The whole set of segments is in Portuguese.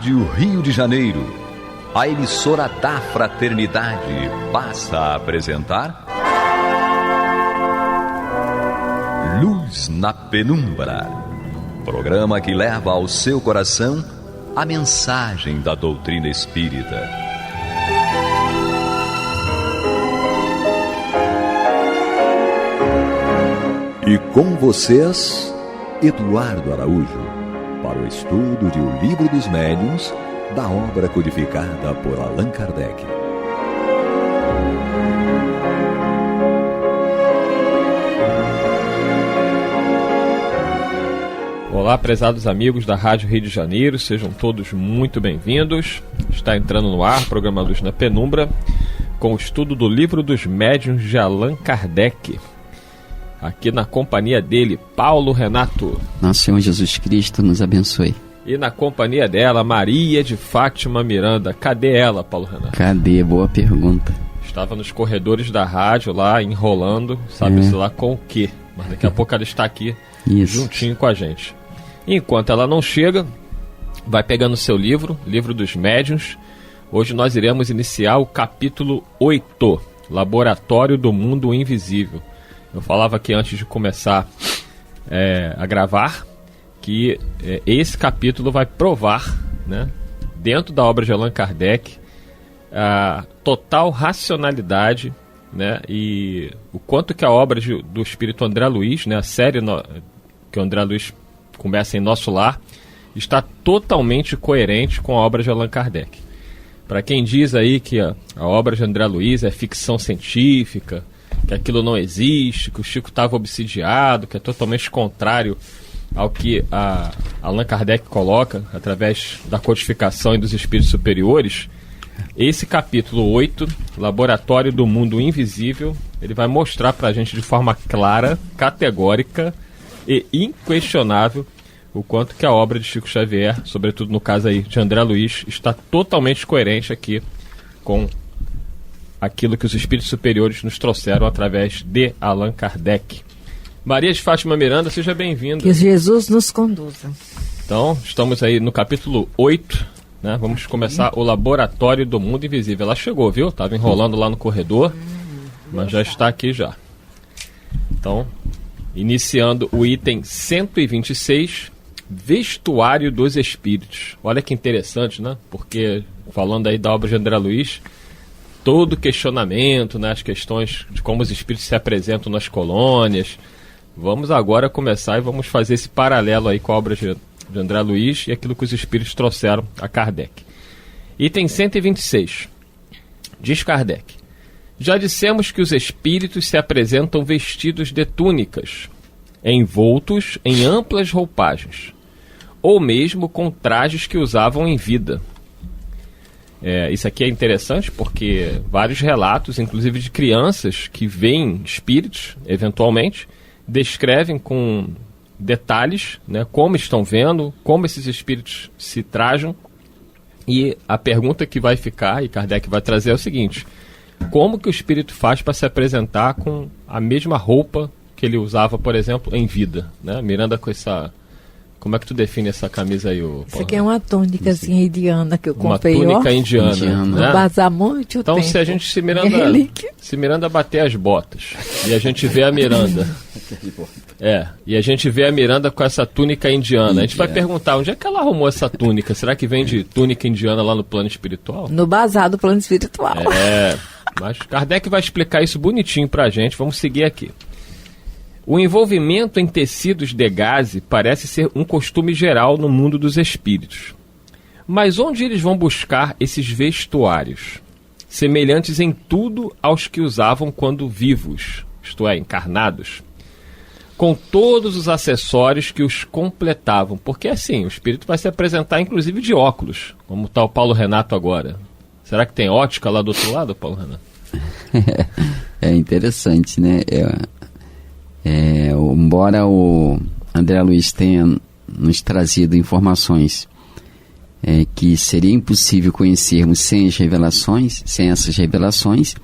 Rádio Rio de Janeiro, a emissora da fraternidade, passa a apresentar Luz na Penumbra, programa que leva ao seu coração a mensagem da doutrina espírita. E com vocês, Eduardo Araújo, para o estudo de O Livro dos Médiuns, da obra codificada por Allan Kardec. Olá, prezados amigos da Rádio Rio de Janeiro, sejam todos muito bem-vindos. Está entrando no ar o programa Luz na Penumbra, com o estudo do Livro dos Médiuns de Allan Kardec. Aqui na companhia dele, Paulo Renato. Nosso Senhor Jesus Cristo nos abençoe. E na companhia dela, Maria de Fátima Miranda. Cadê ela, Paulo Renato? Cadê? Boa pergunta. Estava nos corredores da rádio lá, enrolando, sabe-se lá com o quê. Mas daqui a pouco ela está aqui, juntinho com a gente. Enquanto ela não chega, vai pegando o seu livro, Livro dos Médiuns. Hoje nós iremos iniciar o capítulo 8, Laboratório do Mundo Invisível. Eu falava aqui antes de começar a gravar que esse capítulo vai provar, né, dentro da obra de Allan Kardec, a total racionalidade, né, e o quanto que a obra do Espírito André Luiz, né, a série que o André Luiz começa em Nosso Lar, está totalmente coerente com a obra de Allan Kardec. Para quem diz aí que a obra de André Luiz é ficção científica, que aquilo não existe, que o Chico estava obsidiado, que é totalmente contrário ao que Allan Kardec coloca através da codificação e dos espíritos superiores, esse capítulo 8, Laboratório do Mundo Invisível, ele vai mostrar para a gente de forma clara, categórica e inquestionável o quanto que a obra de Chico Xavier, sobretudo no caso aí de André Luiz, está totalmente coerente aqui com aquilo que os espíritos superiores nos trouxeram através de Allan Kardec. Maria de Fátima Miranda, seja bem-vinda. Que Jesus nos conduza. Então, estamos aí no capítulo 8, né? Vamos começar o Laboratório do Mundo Invisível. Ela chegou, viu? Estava enrolando lá no corredor, mas já está aqui já. Então, iniciando o item 126, Vestuário dos Espíritos. Olha que interessante, né? Porque, falando aí da obra de André Luiz, todo questionamento, né, as questões de como os espíritos se apresentam nas colônias. Vamos agora começar e vamos fazer esse paralelo aí com a obra de André Luiz e aquilo que os espíritos trouxeram a Kardec. Item 126. Diz Kardec: já dissemos que os espíritos se apresentam vestidos de túnicas, envoltos em amplas roupagens, ou mesmo com trajes que usavam em vida. Isso aqui é interessante porque vários relatos, inclusive de crianças que veem espíritos, eventualmente, descrevem com detalhes, né, como estão vendo, como esses espíritos se trajam. E a pergunta que vai ficar, e Kardec vai trazer, é o seguinte: como que o espírito faz para se apresentar com a mesma roupa que ele usava, por exemplo, em vida, né? Miranda, com essa... Como é que tu define essa camisa aí, Paulo? Isso aqui é uma túnicazinha indiana que eu comprei. Uma túnica indiana. Né? No bazar muito então, tempo. Se a gente se Miranda bater as botas e a gente vê a Miranda e a gente vê a Miranda com essa túnica indiana, a gente vai perguntar, onde é que ela arrumou essa túnica? Será que vem de túnica indiana lá no plano espiritual? No bazar do plano espiritual. Mas Kardec vai explicar isso bonitinho pra gente. Vamos seguir aqui. O envolvimento em tecidos de gaze parece ser um costume geral no mundo dos espíritos. Mas onde eles vão buscar esses vestuários, semelhantes em tudo aos que usavam quando vivos, isto é, encarnados, com todos os acessórios que os completavam? Porque assim, o espírito vai se apresentar inclusive de óculos, como está o Paulo Renato agora. Será que tem ótica lá do outro lado, Paulo Renato? É interessante, né? Embora o André Luiz tenha nos trazido informações que seria impossível conhecermos sem essas revelações,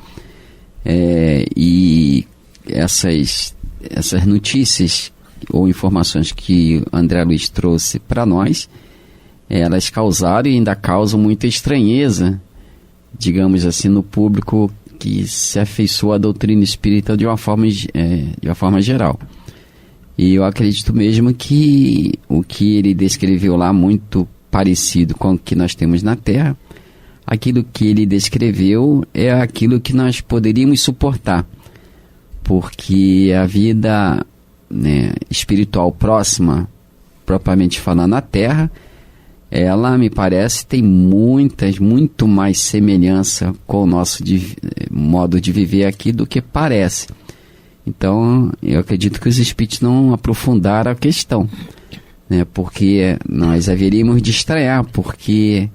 e essas notícias ou informações que André Luiz trouxe para nós, elas causaram e ainda causam muita estranheza, digamos assim, no público que se afeiçoa à doutrina espírita de uma forma geral. E eu acredito mesmo que o que ele descreveu lá, muito parecido com o que nós temos na Terra, aquilo que ele descreveu é aquilo que nós poderíamos suportar, porque a vida, né, espiritual próxima, propriamente falando, na Terra, ela, me parece, tem muito mais semelhança com o nosso modo de viver aqui do que parece. Então, eu acredito que os espíritos não aprofundaram a questão, né, porque nós haveríamos de estranhar, porque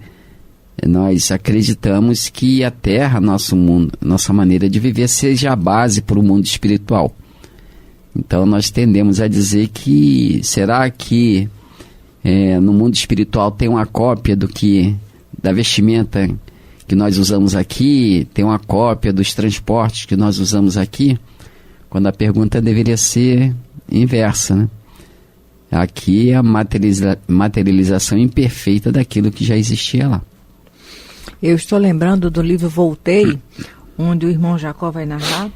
nós acreditamos que a Terra, nosso mundo, nossa maneira de viver, seja a base para o mundo espiritual. Então nós tendemos a dizer que, será que no mundo espiritual tem uma cópia da vestimenta que nós usamos aqui, tem uma cópia dos transportes que nós usamos aqui? Quando a pergunta deveria ser inversa, né? Aqui é a materialização imperfeita daquilo que já existia lá. Eu estou lembrando do livro Voltei, onde o irmão Jacó vai narrar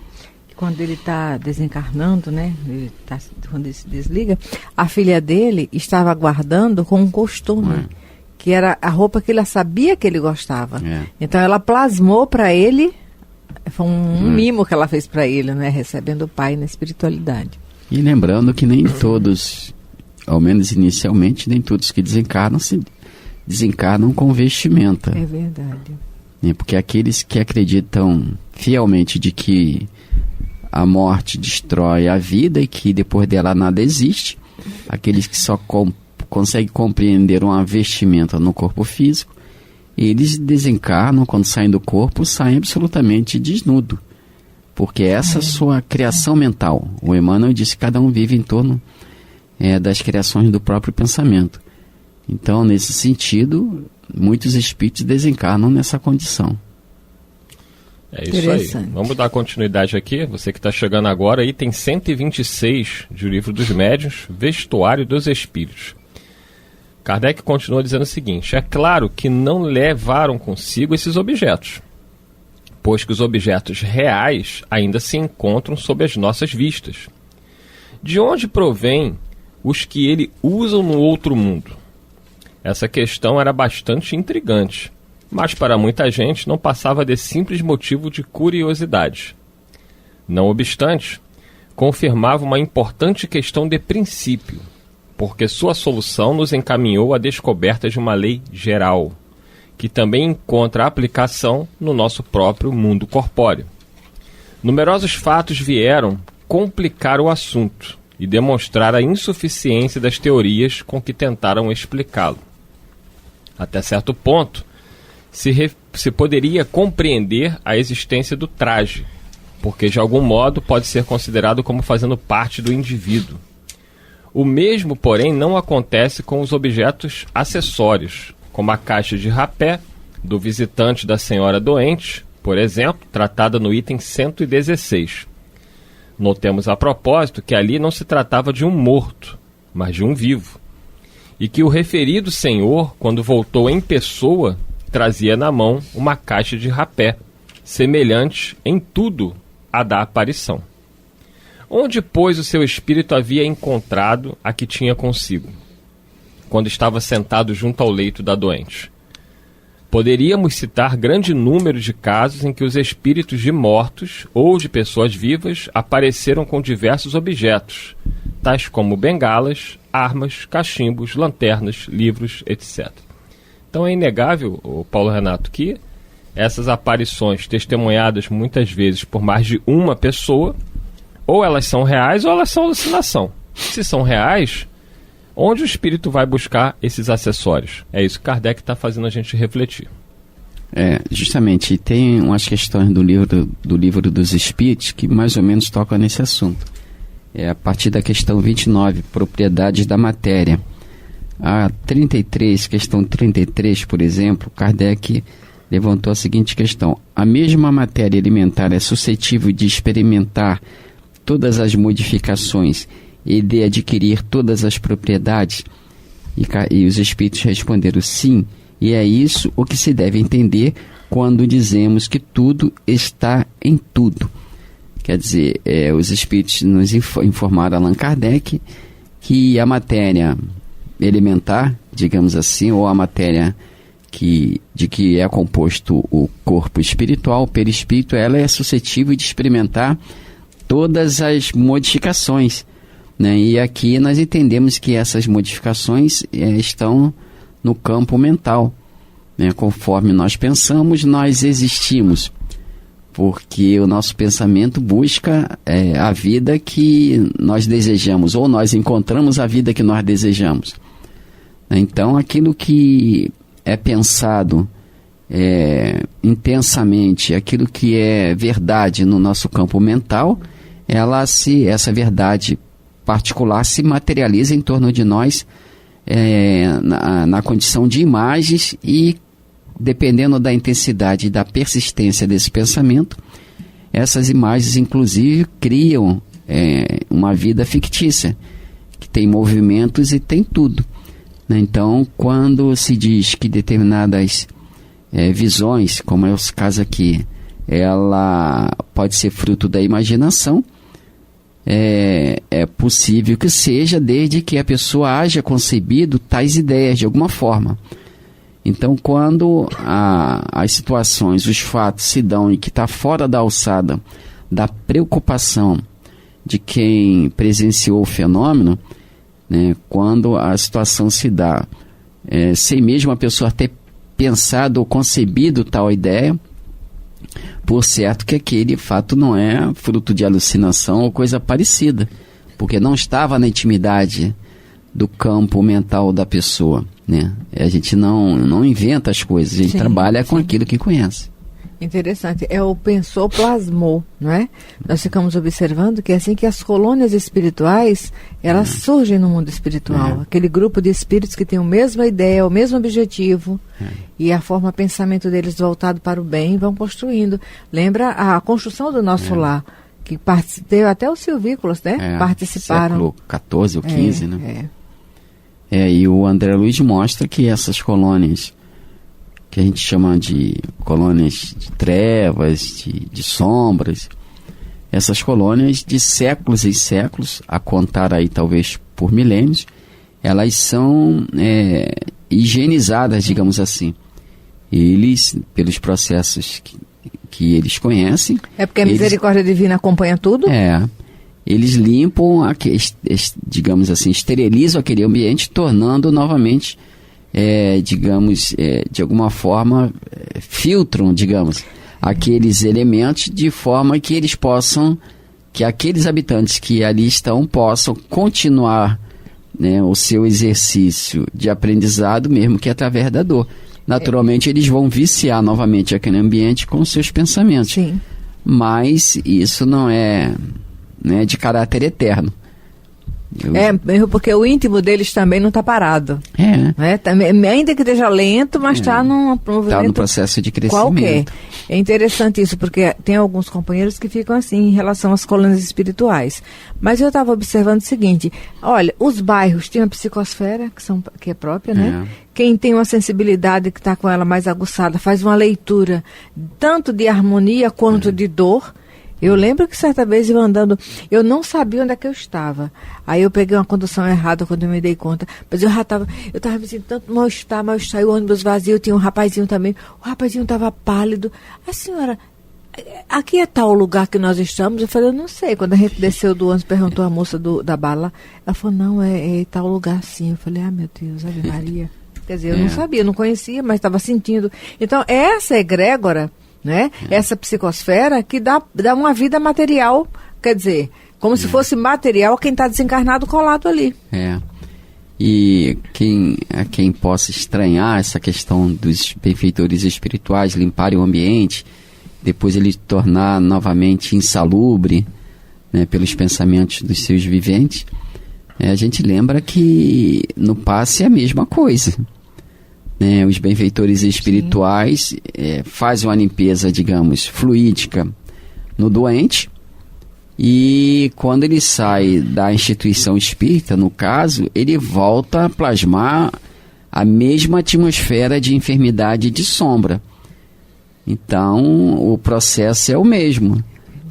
que quando ele está desencarnando, né, quando ele se desliga, a filha dele estava aguardando com um costume, que era a roupa que ela sabia que ele gostava. Então ela plasmou para ele, foi um mimo que ela fez para ele, né, recebendo o pai na espiritualidade. E lembrando que nem todos, ao menos inicialmente, nem todos que desencarnam com vestimenta. É verdade. Porque aqueles que acreditam fielmente de que a morte destrói a vida e que depois dela nada existe, aqueles que só conseguem compreender uma vestimenta no corpo físico, eles desencarnam, quando saem do corpo, saem absolutamente desnudo. Porque essa sua criação mental, o Emmanuel disse que cada um vive em torno das criações do próprio pensamento. Então, nesse sentido, muitos espíritos desencarnam nessa condição. É isso aí. Vamos dar continuidade aqui. Você que está chegando agora, item 126 de O Livro dos Médiuns, Vestuário dos Espíritos. Kardec continua dizendo o seguinte: é claro que não levaram consigo esses objetos, pois que os objetos reais ainda se encontram sob as nossas vistas. De onde provém os que ele usam no outro mundo? Essa questão era bastante intrigante, mas para muita gente não passava de simples motivo de curiosidade. Não obstante, confirmava uma importante questão de princípio, porque sua solução nos encaminhou à descoberta de uma lei geral, que também encontra aplicação no nosso próprio mundo corpóreo. Numerosos fatos vieram complicar o assunto e demonstrar a insuficiência das teorias com que tentaram explicá-lo. Até certo ponto, se poderia compreender a existência do traje, porque de algum modo pode ser considerado como fazendo parte do indivíduo. O mesmo, porém, não acontece com os objetos acessórios, como a caixa de rapé do visitante da senhora doente, por exemplo, tratada no item 116. Notemos a propósito que ali não se tratava de um morto, mas de um vivo, e que o referido senhor, quando voltou em pessoa, trazia na mão uma caixa de rapé, semelhante em tudo à da aparição. Onde, pois, o seu espírito havia encontrado a que tinha consigo, quando estava sentado junto ao leito da doente? Poderíamos citar grande número de casos em que os espíritos de mortos ou de pessoas vivas apareceram com diversos objetos, tais como bengalas, armas, cachimbos, lanternas, livros, etc. Então é inegável, Paulo Renato, que essas aparições testemunhadas muitas vezes por mais de uma pessoa, ou elas são reais ou elas são alucinação. Se são reais, onde o espírito vai buscar esses acessórios? É isso que Kardec está fazendo a gente refletir. Justamente, tem umas questões do livro dos Espíritos que mais ou menos tocam nesse assunto. A partir da questão 29, propriedades da matéria. A 33, questão 33, por exemplo, Kardec levantou a seguinte questão: a mesma matéria alimentar é suscetível de experimentar todas as modificações e de adquirir todas as propriedades? E os espíritos responderam sim, e é isso o que se deve entender quando dizemos que tudo está em tudo. Quer dizer, os espíritos nos informaram, Allan Kardec, que a matéria elementar, digamos assim, ou a matéria de que é composto o corpo espiritual, o perispírito, ela é suscetível de experimentar todas as modificações, né? E aqui nós entendemos que essas modificações estão no campo mental, né? Conforme nós pensamos, nós existimos, porque o nosso pensamento busca a vida que nós desejamos, ou nós encontramos a vida que nós desejamos. Então, aquilo que é pensado intensamente, aquilo que é verdade no nosso campo mental, essa verdade particular se materializa em torno de nós na condição de imagens, e dependendo da intensidade e da persistência desse pensamento, essas imagens inclusive criam uma vida fictícia, que tem movimentos e tem tudo. Então, quando se diz que determinadas visões, como é o caso aqui, ela pode ser fruto da imaginação, é possível que seja, desde que a pessoa haja concebido tais ideias de alguma forma. Então, quando as situações, os fatos se dão e que está fora da alçada da preocupação de quem presenciou o fenômeno, né, quando a situação se dá sem mesmo a pessoa ter pensado ou concebido tal ideia, por certo que aquele fato não é fruto de alucinação ou coisa parecida, porque não estava na intimidade do campo mental da pessoa, né? A gente não inventa as coisas, a gente trabalha com aquilo que conhece. Interessante, o pensou, plasmou, não é? Nós ficamos observando que é assim que as colônias espirituais, elas surgem no mundo espiritual, aquele grupo de espíritos que tem a mesma ideia, o mesmo objetivo, e a forma de pensamento deles voltado para o bem, vão construindo. Lembra a construção do nosso lar, que teve até os silvícolas, né? Participaram. Século XIV ou XV, né? E o André Luiz mostra que essas colônias, que a gente chama de colônias de trevas, de sombras, essas colônias de séculos e séculos, a contar aí talvez por milênios, elas são higienizadas, digamos assim. Eles, pelos processos que eles conhecem... É porque a misericórdia divina acompanha tudo? Eles limpam, digamos assim, esterilizam aquele ambiente, tornando novamente... de alguma forma, filtram, digamos, aqueles elementos de forma que eles possam, que aqueles habitantes que ali estão possam continuar, né, o seu exercício de aprendizado, mesmo que através da dor. Naturalmente, eles vão viciar novamente aquele ambiente com seus pensamentos. Sim. Mas isso não é de caráter eterno. Mesmo porque o íntimo deles também não está parado. Também, ainda que esteja lento, mas está num movimento. Está no processo de crescimento. Qualquer. É interessante isso, porque tem alguns companheiros que ficam assim em relação às colônias espirituais. Mas eu estava observando o seguinte: olha, os bairros têm a psicosfera, que é própria, né? Quem tem uma sensibilidade que está com ela mais aguçada faz uma leitura tanto de harmonia quanto de dor. Eu lembro que certa vez eu andando, eu não sabia onde é que eu estava. Aí eu peguei uma condução errada quando eu me dei conta. Mas eu estava me sentindo tanto mal-estar, e o ônibus vazio, tinha um rapazinho também. O rapazinho estava pálido. A senhora, aqui é tal lugar que nós estamos? Eu falei, eu não sei. Quando a gente desceu do ônibus, perguntou a moça da bala. Ela falou, não, é tal lugar sim. Eu falei, meu Deus, Ave Maria. Quer dizer, eu não sabia, não conhecia, mas estava sentindo. Então, essa egrégora, né? Essa psicosfera que dá uma vida material, quer dizer, como se fosse material quem está desencarnado colado ali. E quem possa estranhar essa questão dos benfeitores espirituais limparem o ambiente, depois ele tornar novamente insalubre, né, pelos pensamentos dos seus viventes, a gente lembra que no passe é a mesma coisa. Os benfeitores espirituais fazem uma limpeza, digamos, fluídica no doente, E quando ele sai da instituição espírita, no caso, ele volta a plasmar a mesma atmosfera de enfermidade e de sombra. Então, o processo é o mesmo.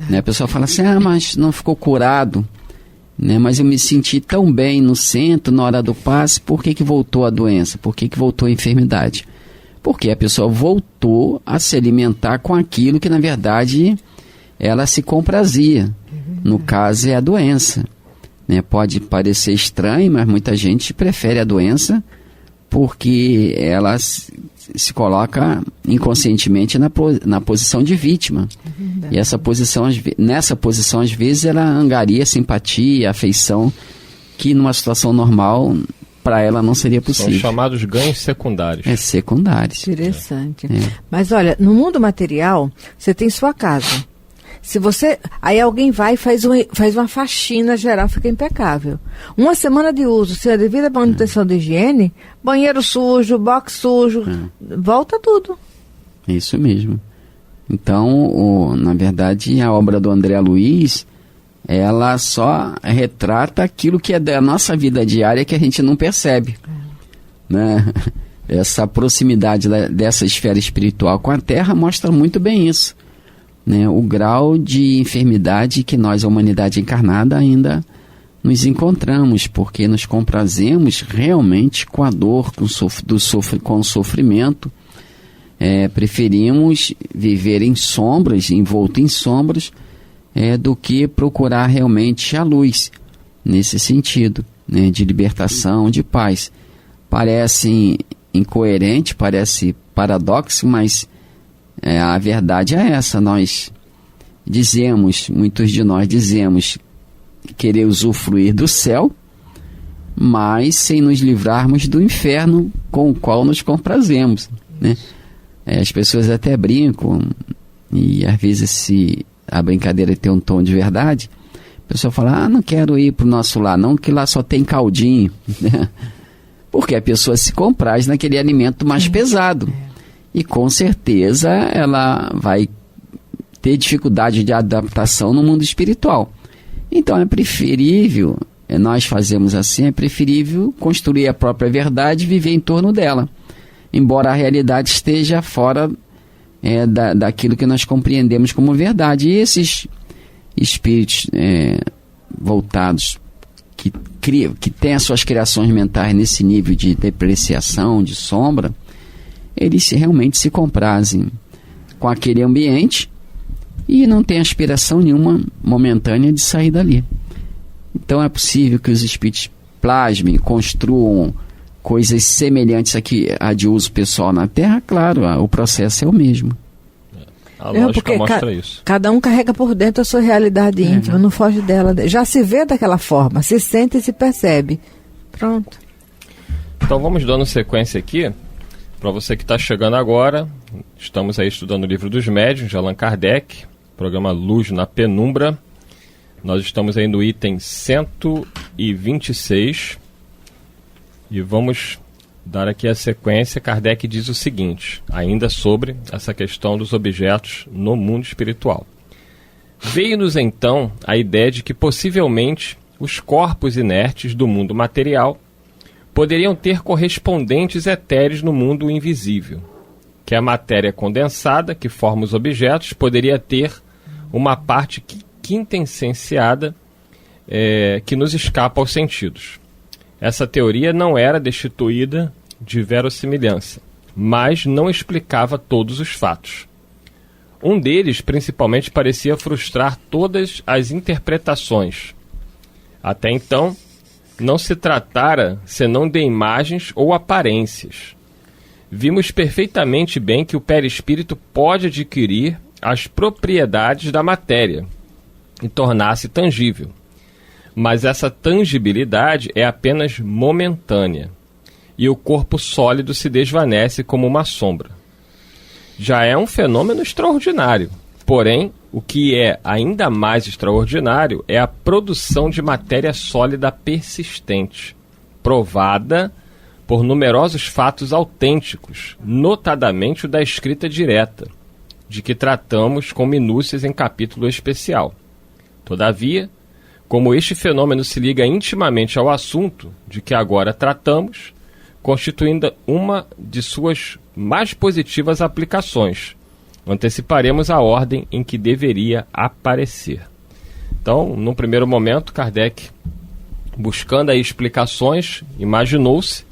Né? A pessoa fala assim, mas não ficou curado. Né? Mas eu me senti tão bem no centro, na hora do passe, por que voltou a doença? Por que voltou a enfermidade? Porque a pessoa voltou a se alimentar com aquilo que, na verdade, ela se comprazia. No caso, é a doença. Né? Pode parecer estranho, mas muita gente prefere a doença porque ela se coloca inconscientemente na posição de vítima. E nessa posição, às vezes, ela angaria simpatia, afeição, que numa situação normal, para ela não seria possível. São chamados ganhos secundários. Secundários. Interessante. Mas olha, no mundo material, você tem sua casa. Se você... Aí alguém vai e faz uma faxina geral, fica impecável. Uma semana de uso, se a devida manutenção de higiene, banheiro sujo, box sujo, volta tudo. Isso mesmo. Então, na verdade, a obra do André Luiz, ela só retrata aquilo que é da nossa vida diária que a gente não percebe. Né? Essa proximidade dessa esfera espiritual com a Terra mostra muito bem isso. Né, o grau de enfermidade que nós, a humanidade encarnada, ainda nos encontramos, porque nos comprazemos realmente com a dor, com o sofrimento. Preferimos viver em sombras, envolto em sombras, do que procurar realmente a luz, nesse sentido, né, de libertação, de paz. Parece incoerente, parece paradoxo, mas a verdade é essa. Muitos de nós dizemos querer usufruir do céu, mas sem nos livrarmos do inferno com o qual nos comprazemos, né? As pessoas até brincam, e às vezes, se a brincadeira tem um tom de verdade, a pessoa fala, não quero ir para o nosso lar não, que lá só tem caldinho, né? Porque a pessoa se compraz naquele alimento mais pesado. E com certeza ela vai ter dificuldade de adaptação no mundo espiritual. Então é preferível, nós fazemos assim, é preferível construir a própria verdade e viver em torno dela. Embora a realidade esteja fora daquilo que nós compreendemos como verdade. E esses espíritos voltados, que têm as suas criações mentais nesse nível de depreciação, de sombra, eles realmente se comprazem com aquele ambiente e não tem aspiração nenhuma momentânea de sair dali. Então é possível que os espíritos plasmem, construam coisas semelhantes a de uso pessoal na Terra. Claro, o processo é o mesmo. A lógica mostra isso. Cada um carrega por dentro a sua realidade íntima, não foge dela. Já se vê daquela forma, se sente e se percebe. Pronto. Então vamos dando sequência aqui. Para você que está chegando agora, estamos aí estudando o Livro dos Médiuns, de Allan Kardec, programa Luz na Penumbra. Nós estamos aí no item 126 e vamos dar aqui a sequência. Kardec diz o seguinte, ainda sobre essa questão dos objetos no mundo espiritual. Veio-nos então a ideia de que possivelmente os corpos inertes do mundo material poderiam ter correspondentes etéreos no mundo invisível, que a matéria condensada que forma os objetos poderia ter uma parte quintessenciada que nos escapa aos sentidos. Essa teoria não era destituída de verossimilhança, mas não explicava todos os fatos. Um deles, principalmente, parecia frustrar todas as interpretações. Até então, não se tratara senão de imagens ou aparências. Vimos perfeitamente bem que o perispírito pode adquirir as propriedades da matéria e tornar-se tangível. Mas essa tangibilidade é apenas momentânea, e o corpo sólido se desvanece como uma sombra. Já é um fenômeno extraordinário, porém, o que é ainda mais extraordinário é a produção de matéria sólida persistente, provada por numerosos fatos autênticos, notadamente o da escrita direta, de que tratamos com minúcias em capítulo especial. Todavia, como este fenômeno se liga intimamente ao assunto de que agora tratamos, constituindo uma de suas mais positivas aplicações, anteciparemos a ordem em que deveria aparecer. Então, num primeiro momento, Kardec, buscando aí explicações, imaginou-se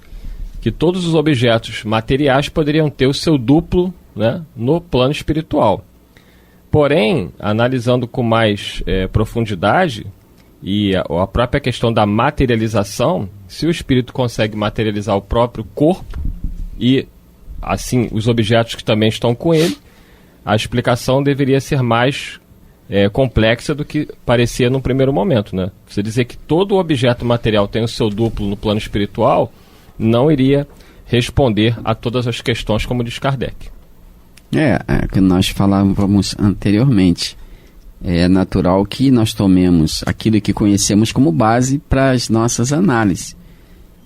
que todos os objetos materiais poderiam ter o seu duplo, né, no plano espiritual. Porém, analisando com mais profundidade, e a própria questão da materialização, se o espírito consegue materializar o próprio corpo e, assim, os objetos que também estão com ele, a explicação deveria ser mais complexa do que parecia no primeiro momento, né? Você dizer que todo objeto material tem o seu duplo no plano espiritual não iria responder a todas as questões, como diz Kardec. É que nós falávamos anteriormente. É natural que nós tomemos aquilo que conhecemos como base para as nossas análises.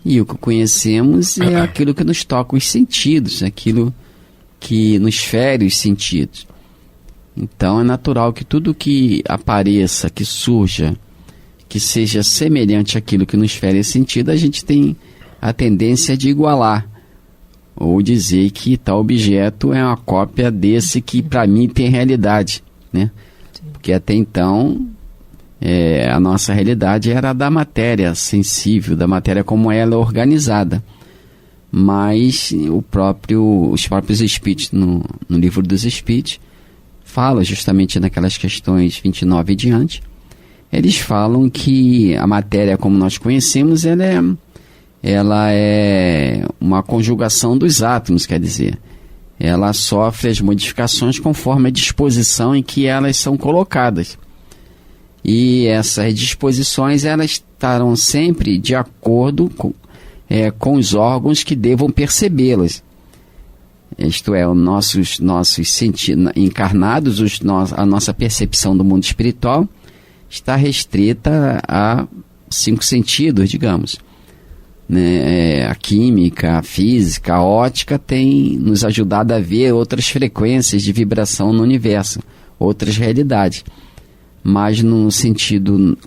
E o que conhecemos é aquilo que nos toca os sentidos, aquilo que nos fere os sentidos. Então é natural que tudo que apareça, que surja, que seja semelhante àquilo que nos fere o sentido, a gente tem a tendência de igualar. Ou dizer que tal objeto é uma cópia desse que para mim tem realidade, né? Porque até então a nossa realidade era da matéria sensível, da matéria como ela é organizada. Mas os próprios Espíritos, no Livro dos Espíritos, fala justamente naquelas questões 29 e diante, eles falam que a matéria como nós conhecemos, ela é uma conjugação dos átomos, quer dizer, ela sofre as modificações conforme a disposição em que elas são colocadas. E essas disposições, elas estarão sempre de acordo com os órgãos que devam percebê-las. Isto é, os nossos sentidos encarnados, a nossa percepção do mundo espiritual está restrita a 5 sentidos, digamos. A química, a física, a ótica tem nos ajudado a ver outras frequências de vibração no universo, outras realidades. Mas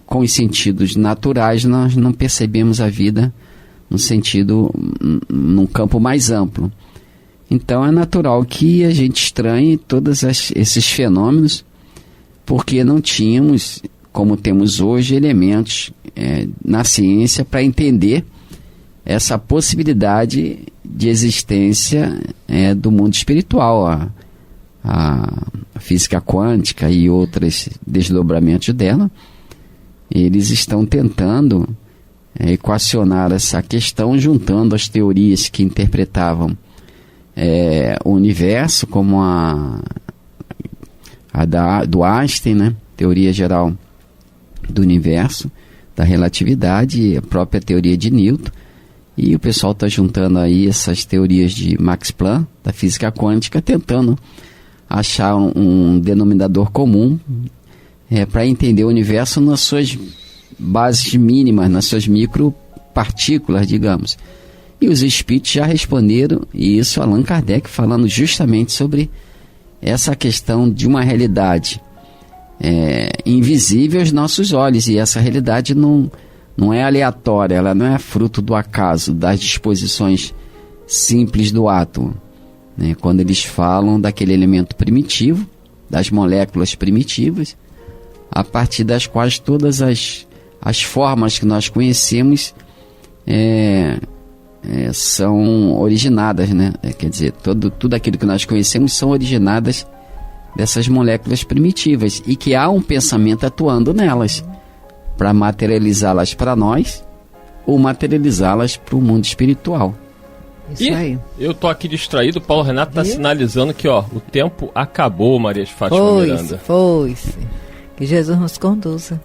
com os sentidos naturais nós não percebemos a vida num campo mais amplo. Então é natural que a gente estranhe todos esses fenômenos, porque não tínhamos, como temos hoje, elementos na ciência para entender essa possibilidade de existência do mundo espiritual, a física quântica e outros desdobramentos dela. Eles estão tentando equacionar essa questão, juntando as teorias que interpretavam o universo, como a do Einstein, né? Teoria geral do universo, da relatividade, e a própria teoria de Newton. E o pessoal está juntando aí essas teorias de Max Planck, da física quântica, tentando achar um denominador comum para entender o universo nas suas bases mínimas, nas suas micropartículas, digamos. E os espíritos já responderam, e isso Allan Kardec falando justamente sobre essa questão de uma realidade invisível aos nossos olhos, e essa realidade não é aleatória, ela não é fruto do acaso, das disposições simples do átomo. Quando eles falam daquele elemento primitivo, das moléculas primitivas, a partir das quais todas as formas que nós conhecemos são originadas, né? Quer dizer, tudo aquilo que nós conhecemos são originadas dessas moléculas primitivas, e que há um pensamento atuando nelas para materializá-las para nós ou materializá-las para o mundo espiritual. Isso aí. Eu tô aqui distraído, o Paulo Renato tá sinalizando que o tempo acabou, Maria de Fátima Miranda. Foi-se. Que Jesus nos conduza.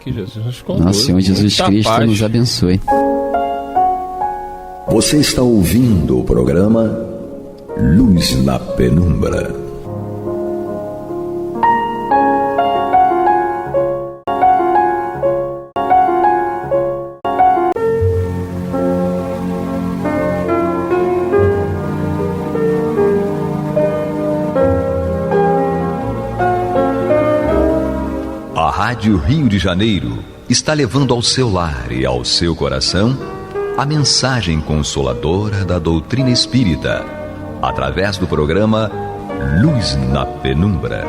Que Jesus nos conduza. Nosso Senhor Jesus Cristo paz. Nos abençoe. Você está ouvindo o programa Luz na Penumbra. Rádio Rio de Janeiro está levando ao seu lar e ao seu coração a mensagem consoladora da doutrina espírita, através do programa Luz na Penumbra.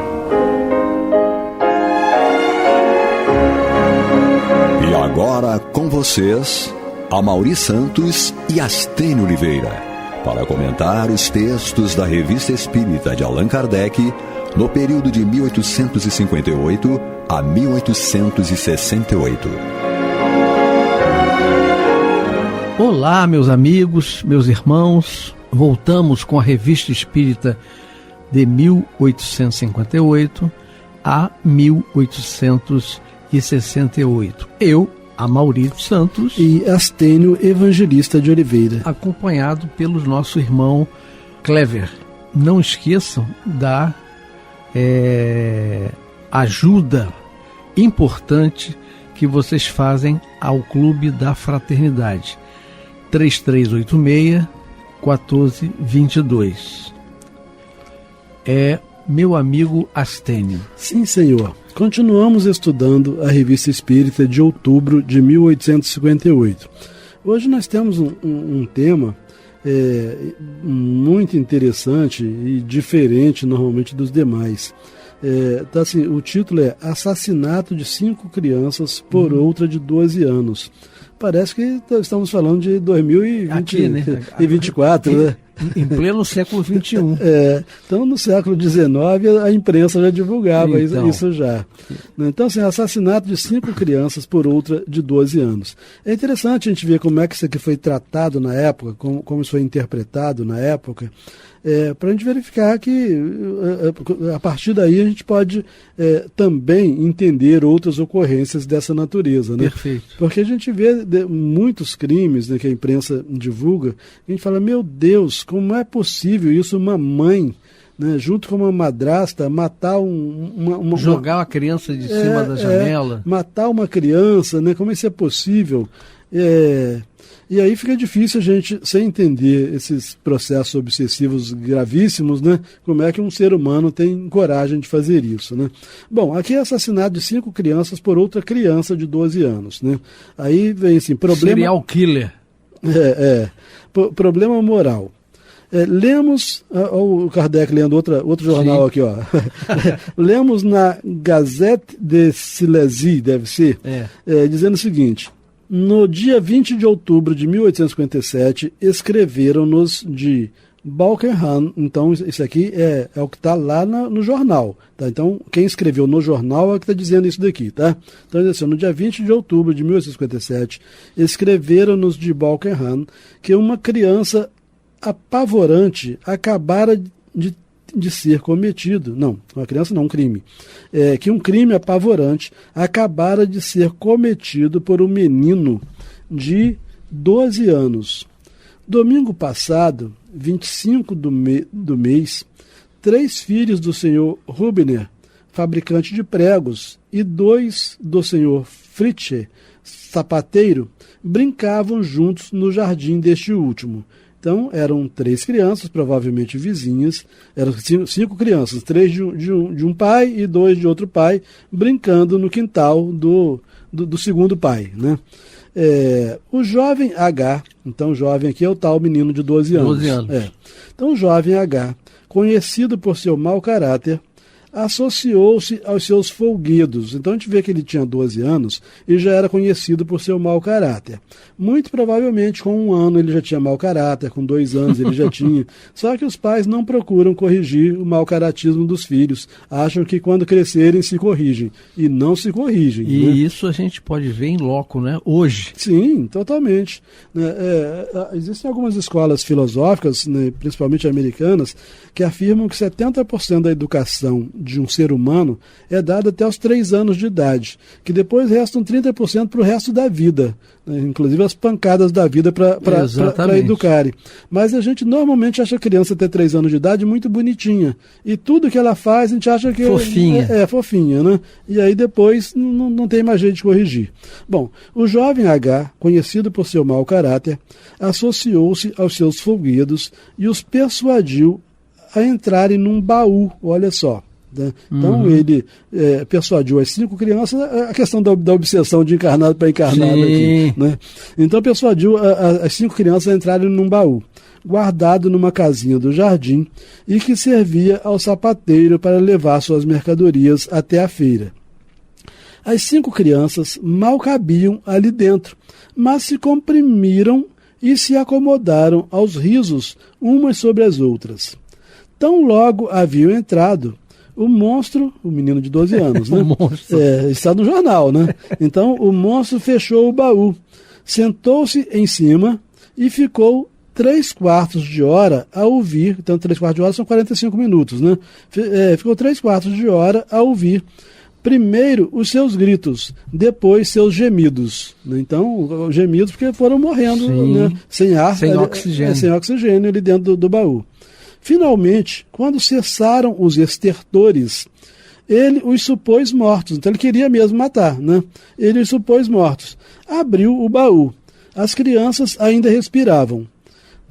E agora com vocês, Amaury Santos e Astênio Oliveira, para comentar os textos da Revista Espírita de Allan Kardec no período de 1858 a 1868. Olá, meus amigos, meus irmãos. Voltamos com a Revista Espírita de 1858 a 1868. Eu, Amaury Santos e Astênio Evangelista de Oliveira, acompanhado pelo nosso irmão Clever. Não esqueçam da ajuda importante que vocês fazem ao Clube da Fraternidade. 3386-1422. Meu amigo Astênio. Sim, senhor. Continuamos estudando a Revista Espírita de outubro de 1858. Hoje nós temos um tema muito interessante e diferente normalmente dos demais. Então, assim, o título é Assassinato de 5 crianças por outra de 12 anos. Parece que estamos falando de 2024, né? Em pleno século XXI. Então, no século XIX, a imprensa já divulgava isso já. Então, assim, assassinato de 5 crianças por outra de 12 anos. É interessante a gente ver como é que isso aqui foi tratado na época, como isso foi interpretado na época, para a gente verificar que, a partir daí, a gente pode também entender outras ocorrências dessa natureza. Né? Perfeito. Porque a gente vê muitos crimes, né, que a imprensa divulga, e a gente fala, meu Deus, como é possível isso, uma mãe, né, junto com uma madrasta, matar jogar uma criança de cima da janela. Matar uma criança, né, como isso é possível? E aí fica difícil a gente, sem entender esses processos obsessivos gravíssimos, né, como é que um ser humano tem coragem de fazer isso, né? Bom, aqui é assassinato de 5 crianças por outra criança de 12 anos, né? Aí vem assim, problema... Serial killer. Problema moral. Lemos, o Kardec lendo outro jornal. Sim. Aqui, ó. Lemos na Gazette de Silésie, deve ser, dizendo o seguinte: no dia 20 de outubro de 1857, escreveram-nos de Balkenham. Então, isso aqui é o que está lá no jornal. Tá? Então, quem escreveu no jornal é o que está dizendo isso daqui. Tá? Então, assim, no dia 20 de outubro de 1857, escreveram-nos de Balkenham que uma criança apavorante acabara de ser cometido. Não, uma criança não, um crime. Que um crime apavorante acabara de ser cometido por um menino de 12 anos. Domingo passado, 25 do mês, 3 filhos do senhor Rubner, fabricante de pregos, e 2 do senhor Fritche, sapateiro, brincavam juntos no jardim deste último. Então, eram 3 crianças, provavelmente vizinhas, eram 5 crianças, 3 de um pai e 2 de outro pai, brincando no quintal do segundo pai, né? O jovem H, então o jovem aqui é o tal menino de 12 anos. 12 anos. Então, o jovem H, conhecido por seu mau caráter, associou-se aos seus folguedos. Então a gente vê que ele tinha 12 anos e já era conhecido por seu mau caráter. Muito provavelmente com 1 ano ele já tinha mau caráter, com 2 anos ele já tinha. Só que os pais não procuram corrigir o mau caratismo dos filhos. Acham que quando crescerem se corrigem. E não se corrigem. E né? Isso a gente pode ver em loco, né? Hoje. Sim, totalmente. Existem algumas escolas filosóficas, né, principalmente americanas, que afirmam que 70% da educação de um ser humano é dada até os 3 anos de idade, que depois restam 30% para o resto da vida, né? Inclusive as pancadas da vida para educarem. Mas a gente normalmente acha a criança até 3 anos de idade muito bonitinha, e tudo que ela faz a gente acha que fofinha. Fofinha, né? E aí depois não tem mais jeito de corrigir. Bom, o jovem H, conhecido por seu mau caráter, associou-se aos seus folguedos e os persuadiu a entrarem num baú, olha só. Né? Então ele persuadiu as 5 crianças, a questão da obsessão de encarnado para encarnado aqui. Né? Então persuadiu as 5 crianças a entrarem num baú, guardado numa casinha do jardim, e que servia ao sapateiro para levar suas mercadorias até a feira. As 5 crianças mal cabiam ali dentro, mas se comprimiram e se acomodaram aos risos umas sobre as outras. Tão logo haviam entrado, o monstro, o menino de 12 anos, né? Está no jornal, né? Então o monstro fechou o baú, sentou-se em cima e ficou 3/4 de hora a ouvir. Então 3/4 de hora são 45 minutos, né? Ficou 3/4 de hora a ouvir primeiro os seus gritos, depois seus gemidos. Então, gemidos porque foram morrendo, né? Sem ar, sem oxigênio ali dentro do baú. Finalmente, quando cessaram os estertores, ele os supôs mortos. Então ele queria mesmo matar, né? Ele os supôs mortos. Abriu o baú. As crianças ainda respiravam.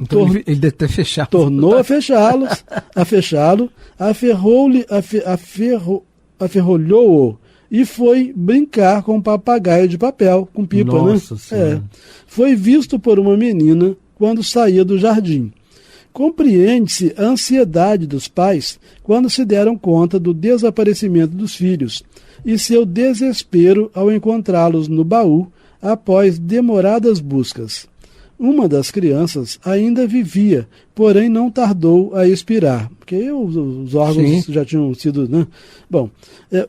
Então ele deve ter fechado. Tornou a fechá-lo, aferrolhou-o e foi brincar com um papagaio de papel, com pipa. Nossa, né? Foi visto por uma menina quando saía do jardim. Compreende-se a ansiedade dos pais quando se deram conta do desaparecimento dos filhos e seu desespero ao encontrá-los no baú após demoradas buscas. Uma das crianças ainda vivia, porém não tardou a expirar, porque os órgãos já tinham sido... Né? Bom,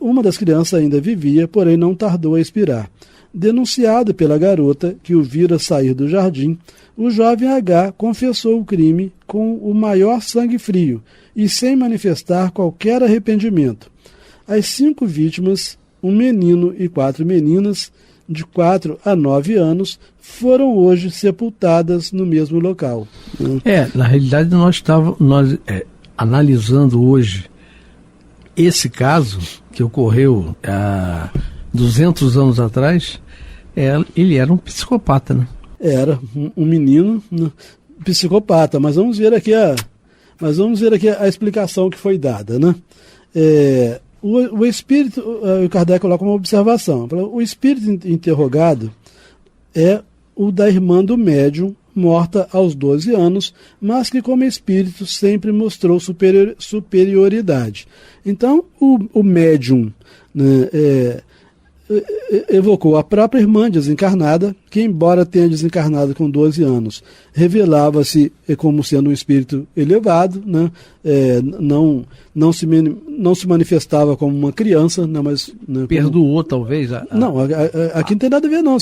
uma das crianças ainda vivia, porém não tardou a expirar. Denunciado pela garota que o vira sair do jardim, o jovem H confessou o crime com o maior sangue frio e sem manifestar qualquer arrependimento. As 5 vítimas, um menino e 4 meninas, de 4 a 9 anos, foram hoje sepultadas no mesmo local. Na realidade nós analisando hoje esse caso que ocorreu há 200 anos atrás, ele era um psicopata, né? Era um menino psicopata, mas vamos ver aqui a explicação que foi dada, né? O espírito, o Kardec coloca uma observação. O espírito interrogado é o da irmã do médium, morta aos 12 anos, mas que como espírito sempre mostrou superioridade. Então, o médium, né, evocou a própria irmã desencarnada, que embora tenha desencarnado com 12 anos, revelava-se como sendo um espírito elevado, né? Não se manifestava como uma criança, né? Mas, né, perdoou talvez? Não, aqui não tem nada a ver não,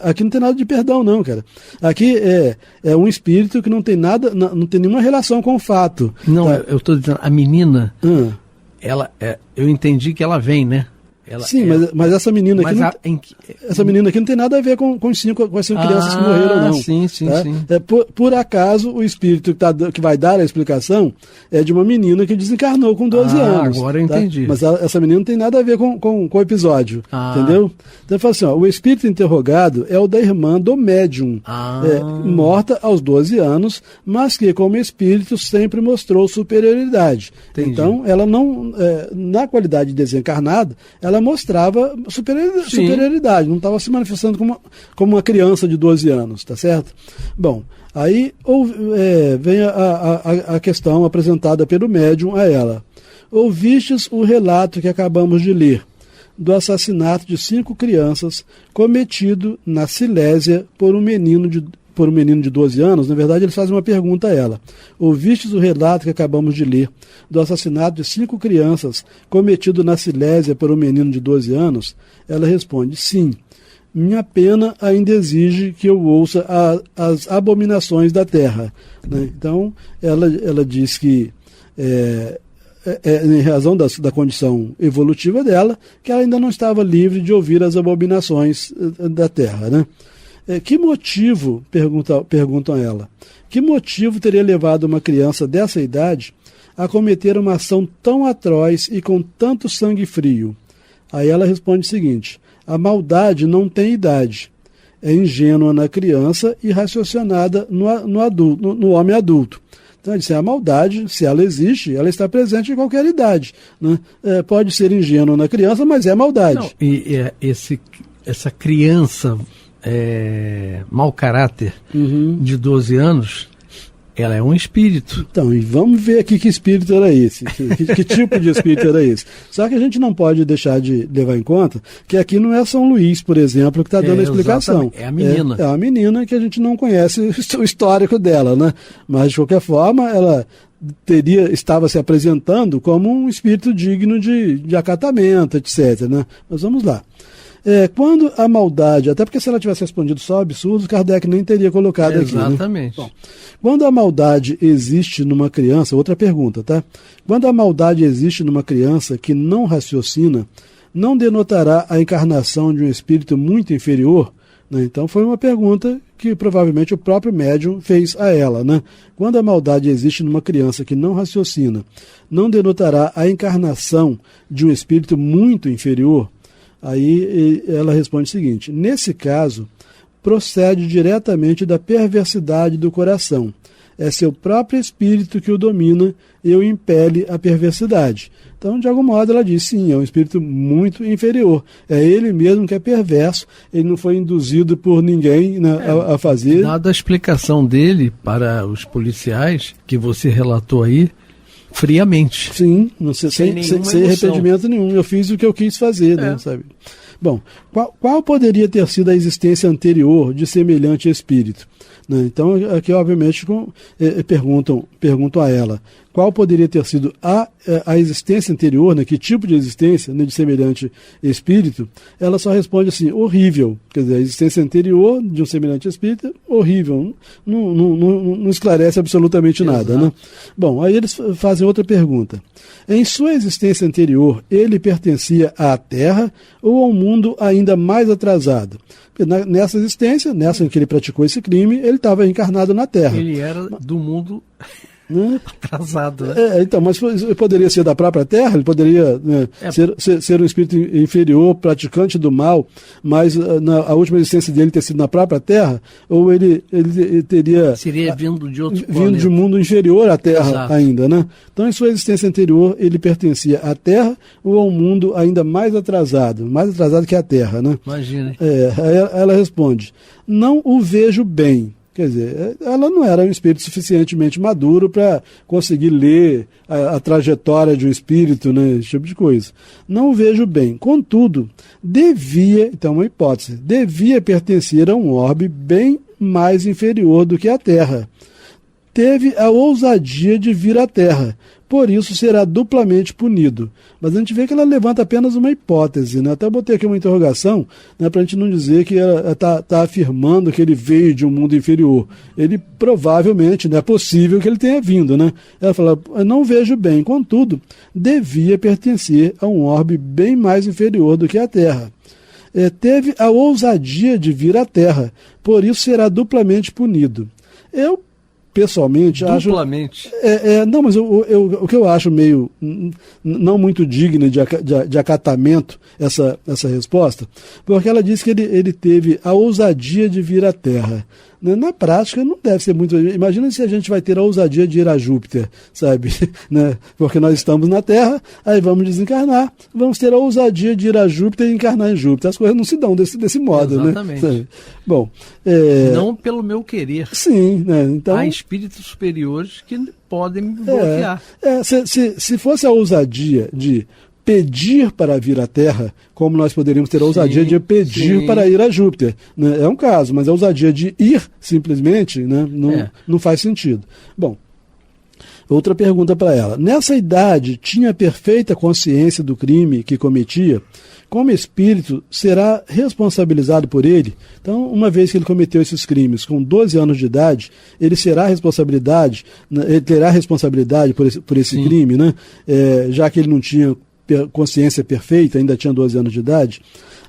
aqui não tem nada de perdão não, cara. Aqui é um espírito que não tem nada, não tem nenhuma relação com o fato. Não, tá? Eu estou dizendo, a menina, eu entendi que ela vem, né? Mas essa menina aqui essa menina aqui não tem nada a ver com as 5 crianças que morreram, não. Sim. Por acaso, o espírito que vai dar a explicação é de uma menina que desencarnou com 12 anos. Agora eu entendi. Mas essa menina não tem nada a ver com o episódio, entendeu? Então, fala assim, o espírito interrogado é o da irmã do médium, morta aos 12 anos, mas que, como espírito, sempre mostrou superioridade. Entendi. Então, ela não, na qualidade de desencarnada, ela mostrava superioridade, não estava se manifestando como uma criança de 12 anos, tá certo? Bom, aí vem a questão apresentada pelo médium a ela. Ouvistes o relato que acabamos de ler do assassinato de 5 crianças cometido na Silésia por um menino de 12 anos. Na verdade, eles fazem uma pergunta a ela. Ouvistes o relato que acabamos de ler do assassinato de 5 crianças cometido na Silésia por um menino de 12 anos? Ela responde, sim. Minha pena ainda exige que eu ouça as abominações da terra. Né? Então, ela diz que, em razão da condição evolutiva dela, que ela ainda não estava livre de ouvir as abominações da terra, né? Que motivo, perguntam a ela, que motivo teria levado uma criança dessa idade a cometer uma ação tão atroz e com tanto sangue frio? Aí ela responde o seguinte, a maldade não tem idade, é ingênua na criança e raciocinada no homem adulto. Então, ele disse, a maldade, se ela existe, ela está presente em qualquer idade. Né? Pode ser ingênuo na criança, mas é maldade. Não, essa criança mau caráter de 12 anos, ela é um espírito. Então, e vamos ver aqui que espírito era esse, que tipo de espírito era esse. Só que a gente não pode deixar de levar em conta que aqui não é São Luís, por exemplo, que está dando a explicação. Exatamente. É a menina. É a menina que a gente não conhece o histórico dela, né? Mas, de qualquer forma, ela estava se apresentando como um espírito digno de acatamento, etc. Né? Mas vamos lá. Quando a maldade, até porque se ela tivesse respondido só absurdos, Kardec nem teria colocado aqui. Exatamente. Né? Bom, quando a maldade existe numa criança, outra pergunta, tá? Quando a maldade existe numa criança que não raciocina, não denotará a encarnação de um espírito muito inferior? Né? Então foi uma pergunta que provavelmente o próprio médium fez a ela. Né? Quando a maldade existe numa criança que não raciocina, não denotará a encarnação de um espírito muito inferior? Aí ela responde o seguinte: nesse caso, procede diretamente da perversidade do coração. É seu próprio espírito que o domina e o impele à perversidade. Então, de algum modo, ela diz, sim, é um espírito muito inferior. É ele mesmo que é perverso, ele não foi induzido por ninguém, né, a fazer. Dada a explicação dele para os policiais, que você relatou aí, friamente. Sim, sem arrependimento nenhum. Eu fiz o que eu quis fazer, né, sabe? Bom, qual poderia ter sido a existência anterior de semelhante espírito? Né? Então, aqui, obviamente, perguntam a ela qual poderia ter sido a existência anterior, né? Que tipo de existência, né, de semelhante espírito. Ela só responde assim, horrível. Quer dizer, a existência anterior de um semelhante espírito, horrível. Não esclarece absolutamente nada. Né? Bom, aí eles fazem outra pergunta. Em sua existência anterior, ele pertencia à Terra ou ao mundo ainda mais atrasado? Nessa existência, nessa em que ele praticou esse crime, ele estava encarnado na Terra. Ele era do mundo atrasado, né? Então, mas poderia ser da própria Terra, ele poderia, né, ser um espírito inferior, praticante do mal, mas a última existência dele ter sido na própria Terra, ou ele teria... Seria vindo de outro planeta. Vindo de um mundo inferior à Terra. Exato. Ainda, né? Então, em sua existência anterior, ele pertencia à Terra ou a um mundo ainda mais atrasado que a Terra, né? Imagina. Ela responde, não o vejo bem. Quer dizer, ela não era um espírito suficientemente maduro para conseguir ler a trajetória de um espírito, né, esse tipo de coisa. Não o vejo bem. Contudo, então uma hipótese, devia pertencer a um orbe bem mais inferior do que a Terra. Teve a ousadia de vir à Terra, por isso será duplamente punido. Mas a gente vê que ela levanta apenas uma hipótese, né? Até botei aqui uma interrogação, né, para a gente não dizer que ela está afirmando que ele veio de um mundo inferior. Ele provavelmente, né, é possível que ele tenha vindo. Né? Ela fala, não vejo bem, contudo, devia pertencer a um orbe bem mais inferior do que a Terra. Teve a ousadia de vir à Terra, por isso será duplamente punido. Eu pessoalmente duplamente. Acho... não, mas o que eu acho meio não muito digno de acatamento essa resposta, porque ela diz que ele teve a ousadia de vir à Terra. Na prática não deve ser muito... Imagina se a gente vai ter a ousadia de ir a Júpiter, sabe? Né? Porque nós estamos na Terra, aí vamos desencarnar, vamos ter a ousadia de ir a Júpiter e encarnar em Júpiter. As coisas não se dão desse modo. Exatamente. Né? Sabe? Bom, não pelo meu querer. Sim, né? Então, há espíritos superiores que podem me bloquear. Se fosse a ousadia de pedir para vir à Terra, como nós poderíamos ter a ousadia de pedir para ir a Júpiter. Né? É um caso, mas a ousadia de ir, simplesmente, né, não faz sentido. Bom, outra pergunta para ela. Nessa idade, tinha perfeita consciência do crime que cometia? Como espírito, será responsabilizado por ele? Então, uma vez que ele cometeu esses crimes com 12 anos de idade, ele terá responsabilidade por esse crime, né? Já que ele não tinha consciência perfeita, ainda tinha 12 anos de idade.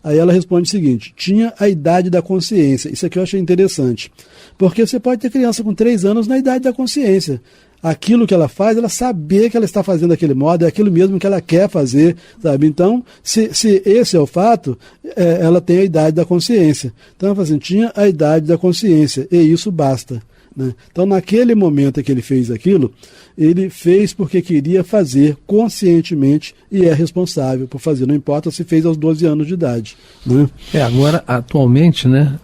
Aí ela responde o seguinte, tinha a idade da consciência. Isso aqui eu achei interessante, porque você pode ter criança com 3 anos na idade da consciência. Aquilo que ela faz, ela saber que ela está fazendo daquele modo, é aquilo mesmo que ela quer fazer, sabe? Então, se esse é o fato, ela tem a idade da consciência. Então, ela fala assim, tinha a idade da consciência, e isso basta. né? Então, naquele momento que ele fez aquilo, ele fez porque queria fazer conscientemente e é responsável por fazer, não importa se fez aos 12 anos de idade, né? Agora, atualmente, né,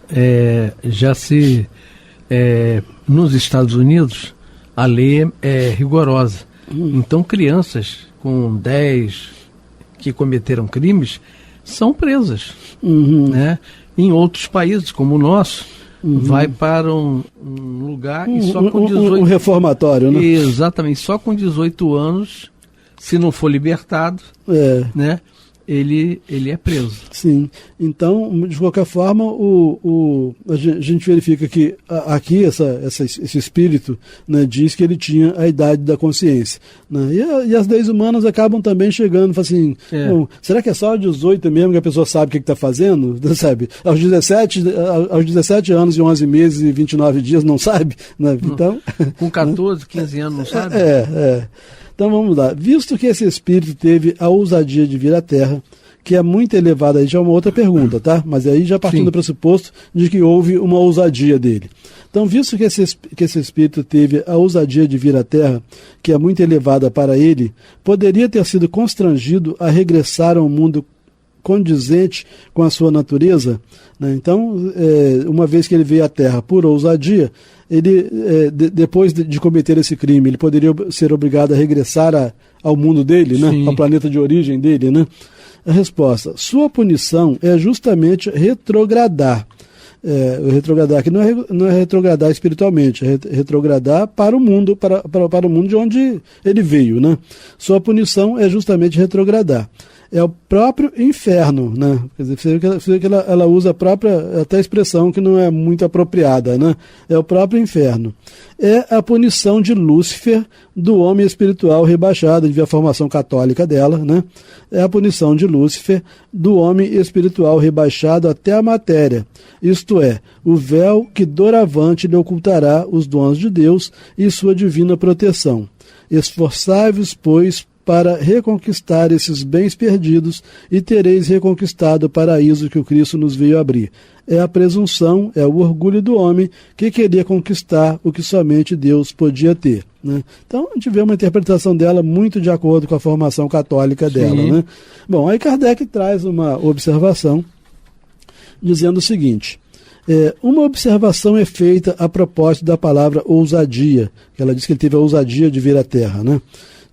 nos Estados Unidos, a lei é rigorosa. Então, crianças com 10 que cometeram crimes são presas, né? Em outros países, como o nosso, vai para um lugar e só com 18... Um reformatório, né? Exatamente, só com 18 anos, se não for libertado, né, ele é preso. Sim, então, de qualquer forma, a gente verifica que aqui esse espírito, né, diz que ele tinha a idade da consciência, né? E as leis humanas acabam também chegando, assim, bom, será que é só aos 18 mesmo que a pessoa sabe o que está fazendo? Sabe? Aos 17 anos e 11 meses e 29 dias não sabe? Né? Então, com 14, 15 anos não sabe? Então vamos lá. Visto que esse espírito teve a ousadia de vir à Terra, que é muito elevada, aí já é uma outra pergunta, tá? Mas aí já partindo do pressuposto de que houve uma ousadia dele. Então, visto que esse espírito teve a ousadia de vir à Terra, que é muito elevada para ele, poderia ter sido constrangido a regressar a um mundo condizente com a sua natureza, né? Então, uma vez que ele veio à Terra por ousadia, ele, depois de cometer esse crime, ele poderia ser obrigado a regressar ao mundo dele, né? Ao planeta de origem dele, né? A resposta: sua punição é justamente retrogradar. O retrogradar aqui não é retrogradar espiritualmente, é retrogradar para o mundo, para o mundo de onde ele veio, né? Sua punição é justamente retrogradar. É o próprio inferno, né? Quer dizer, você vê que ela usa a própria, até a expressão que não é muito apropriada, né? É o próprio inferno. É a punição de Lúcifer do homem espiritual rebaixado, devido à formação católica dela, né? É a punição de Lúcifer do homem espiritual rebaixado até a matéria. Isto é, o véu que doravante lhe ocultará os dons de Deus e sua divina proteção. Esforçai-vos, pois, para reconquistar esses bens perdidos e tereis reconquistado o paraíso que o Cristo nos veio abrir. É a presunção, é o orgulho do homem que queria conquistar o que somente Deus podia ter, né? Então, a gente vê uma interpretação dela muito de acordo com a formação católica dela, né? Bom, aí Kardec traz uma observação dizendo o seguinte: uma observação é feita a propósito da palavra ousadia, que ela diz que ele teve a ousadia de vir à Terra, né?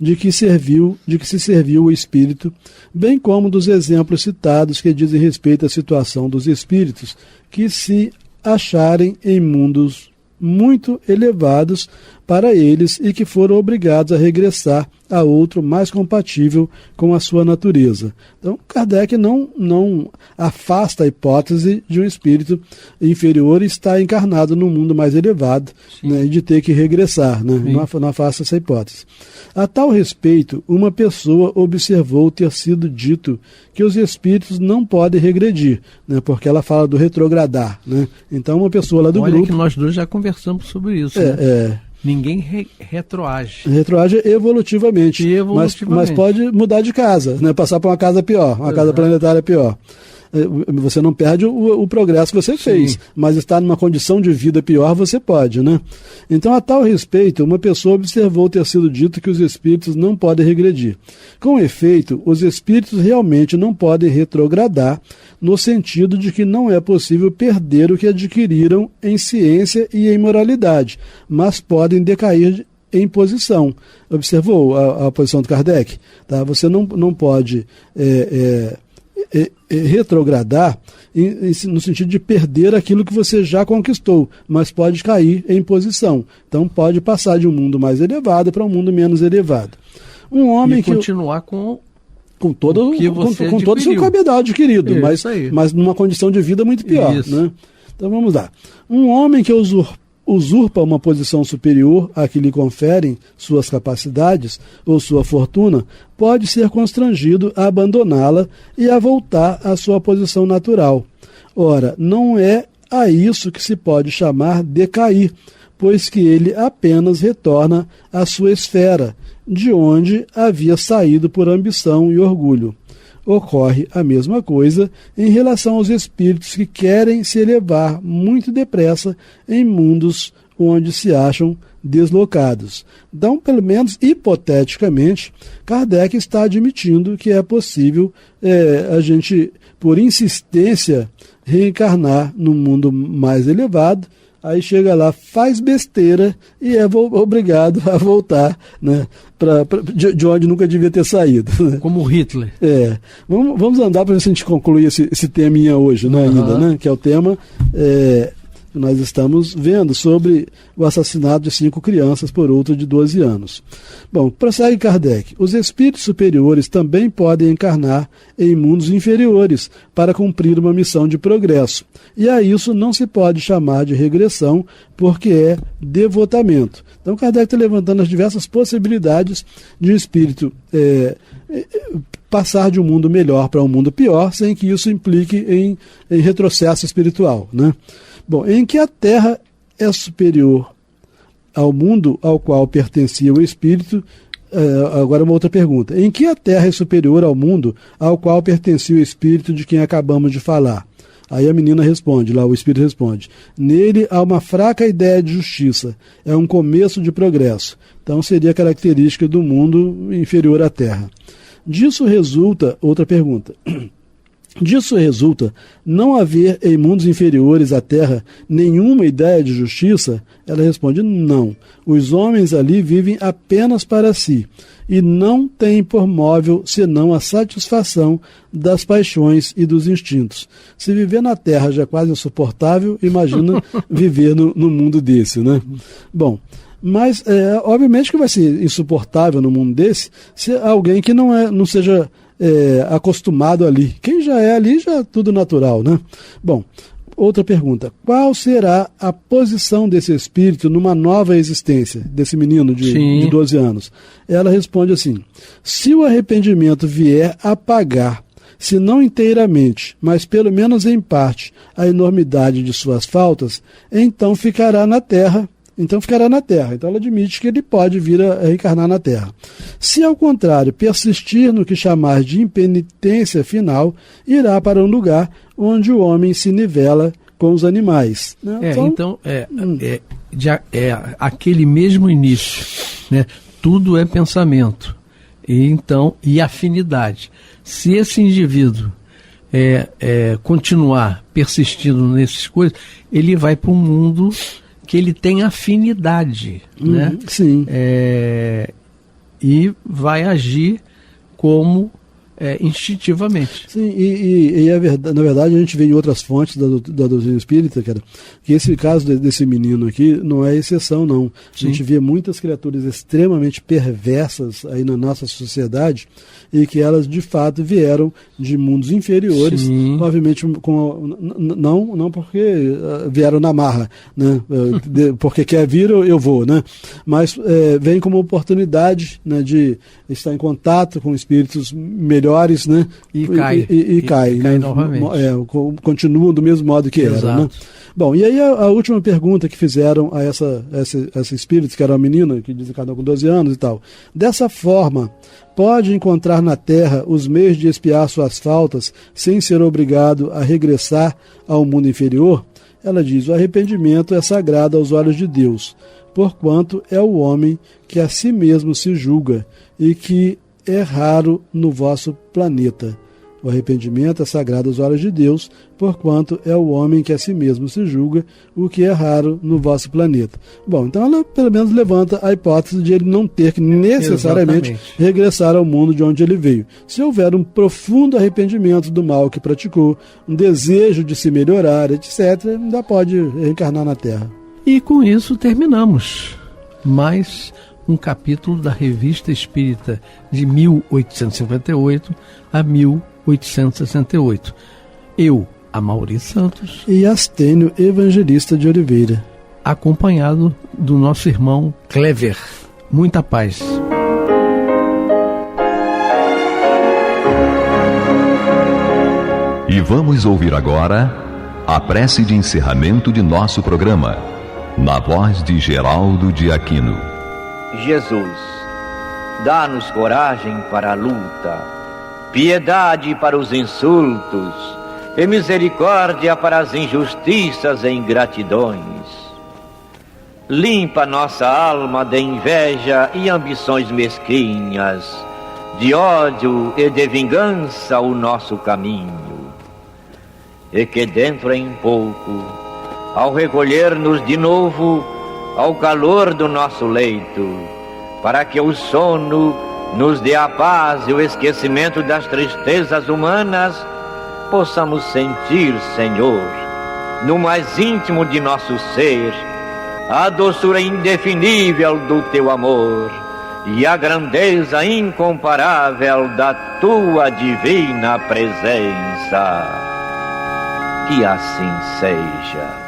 De que se serviu o espírito, bem como dos exemplos citados que dizem respeito à situação dos espíritos que se acharem em mundos muito elevados para eles e que foram obrigados a regressar a outro mais compatível com a sua natureza. Então, Kardec não afasta a hipótese de um espírito inferior estar encarnado num mundo mais elevado, né, e de ter que regressar, né? Não afasta essa hipótese. A tal respeito, uma pessoa observou ter sido dito que os espíritos não podem regredir, né, porque ela fala do retrogradar, né? Então, uma pessoa lá do grupo... Olha que nós dois já conversamos sobre isso, né? Ninguém retroage. Retroage evolutivamente. Mas pode mudar de casa, né? Passar para uma casa pior, uma casa planetária pior. Você não perde o progresso que você fez, mas estar numa condição de vida pior você pode, né? Então, a tal respeito, uma pessoa observou ter sido dito que os espíritos não podem regredir. Com efeito, os espíritos realmente não podem retrogradar, no sentido de que não é possível perder o que adquiriram em ciência e em moralidade, mas podem decair em posição. Observou a posição do Kardec? Tá? Você não pode retrogradar no sentido de perder aquilo que você já conquistou, mas pode cair em posição. Então pode passar de um mundo mais elevado para um mundo menos elevado. Um homem e continuar com todo o seu capital adquirido, mas numa condição de vida muito pior, né? Então vamos lá. Um homem que usurpa uma posição superior a que lhe conferem suas capacidades ou sua fortuna, pode ser constrangido a abandoná-la e a voltar à sua posição natural. Ora, não é a isso que se pode chamar decair, pois que ele apenas retorna à sua esfera, de onde havia saído por ambição e orgulho. Ocorre a mesma coisa em relação aos espíritos que querem se elevar muito depressa em mundos onde se acham deslocados. Então, pelo menos hipoteticamente, Kardec está admitindo que é possível a gente, por insistência, reencarnar num mundo mais elevado. Aí chega lá, faz besteira e é obrigado a voltar, né, de onde nunca devia ter saído. Né? Como Hitler. Vamos andar para ver se a gente conclui esse teminha hoje, né, ainda, né, que é o tema que nós estamos vendo sobre o assassinato de 5 crianças por outra de 12 anos. Bom, prossegue Kardec. Os espíritos superiores também podem encarnar em mundos inferiores para cumprir uma missão de progresso. E a isso não se pode chamar de regressão, porque é devotamento. Então Kardec está levantando as diversas possibilidades de um espírito passar de um mundo melhor para um mundo pior, sem que isso implique em retrocesso espiritual, né? Bom, em que a Terra é superior ao mundo ao qual pertencia o espírito. Agora uma outra pergunta. Em que a Terra é superior ao mundo ao qual pertencia o espírito de quem acabamos de falar? Aí a menina responde, lá o espírito responde: nele há uma fraca ideia de justiça, é um começo de progresso. Então seria característica do mundo inferior à Terra. Disso resulta, outra pergunta, disso resulta não haver em mundos inferiores à Terra nenhuma ideia de justiça? Ela responde: não. Os homens ali vivem apenas para si e não têm por móvel senão a satisfação das paixões e dos instintos. Se viver na Terra já é quase insuportável, imagina viver no mundo desse, né? Bom, mas obviamente que vai ser insuportável no mundo desse se alguém que não seja acostumado ali. Quem já é ali, já é tudo natural, né? Bom, outra pergunta. Qual será a posição desse espírito numa nova existência, desse menino de 12 anos? Ela responde assim: se o arrependimento vier a apagar, se não inteiramente, mas pelo menos em parte, a enormidade de suas faltas, então ficará na Terra. Então ela admite que ele pode vir a reencarnar na Terra. Se, ao contrário, persistir no que chamar de impenitência final, irá para um lugar onde o homem se nivela com os animais. Né? Aquele mesmo início, né? Tudo é pensamento e afinidade. Se esse indivíduo continuar persistindo nessas coisas, ele vai para um mundo que ele tem afinidade, né? Sim. E vai agir como instintivamente. Sim, e na verdade a gente vê em outras fontes da doutrina espírita, cara, que esse caso desse menino aqui não é exceção, não. Sim. A gente vê muitas criaturas extremamente perversas aí na nossa sociedade e que elas de fato vieram de mundos inferiores. Sim. Obviamente não porque vieram na marra, né? Porque quer vir eu vou, né? Mas vem como oportunidade, né, de estar em contato com espíritos melhores, né? E cai né? Novamente. Continuam do mesmo modo que era, né? Bom, e aí a última pergunta que fizeram a essa espírito, que era uma menina que desencarnou com 12 anos e tal: dessa forma, pode encontrar na Terra os meios de expiar suas faltas sem ser obrigado a regressar ao mundo inferior? Ela diz: o arrependimento é sagrado aos olhos de Deus, porquanto é o homem que a si mesmo se julga e que é raro no vosso planeta. O arrependimento é sagrado aos olhos de Deus, porquanto é o homem que a si mesmo se julga, o que é raro no vosso planeta. Bom, então ela pelo menos levanta a hipótese de ele não ter que necessariamente regressar ao mundo de onde ele veio. Se houver um profundo arrependimento do mal que praticou, um desejo de se melhorar, etc., ainda pode reencarnar na Terra. E com isso terminamos mais um capítulo da Revista Espírita de 1858 a 1868. Eu, Amaury Santos e Astênio Evangelista de Oliveira, acompanhado do nosso irmão Clever. Muita paz. E vamos ouvir agora a prece de encerramento de nosso programa, na voz de Geraldo de Aquino. Jesus, dá-nos coragem para a luta, piedade para os insultos e misericórdia para as injustiças e ingratidões. limpa nossa alma de inveja e ambições mesquinhas, de ódio e de vingança o nosso caminho. E que dentro em pouco, ao recolher-nos de novo ao calor do nosso leito, para que o sono nos dê a paz e o esquecimento das tristezas humanas, possamos sentir, Senhor, no mais íntimo de nosso ser, a doçura indefinível do Teu amor e a grandeza incomparável da Tua divina presença. Que assim seja.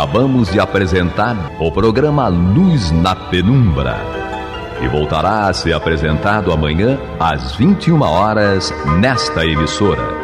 Acabamos de apresentar o programa Luz na Penumbra, que voltará a ser apresentado amanhã às 21 horas nesta emissora.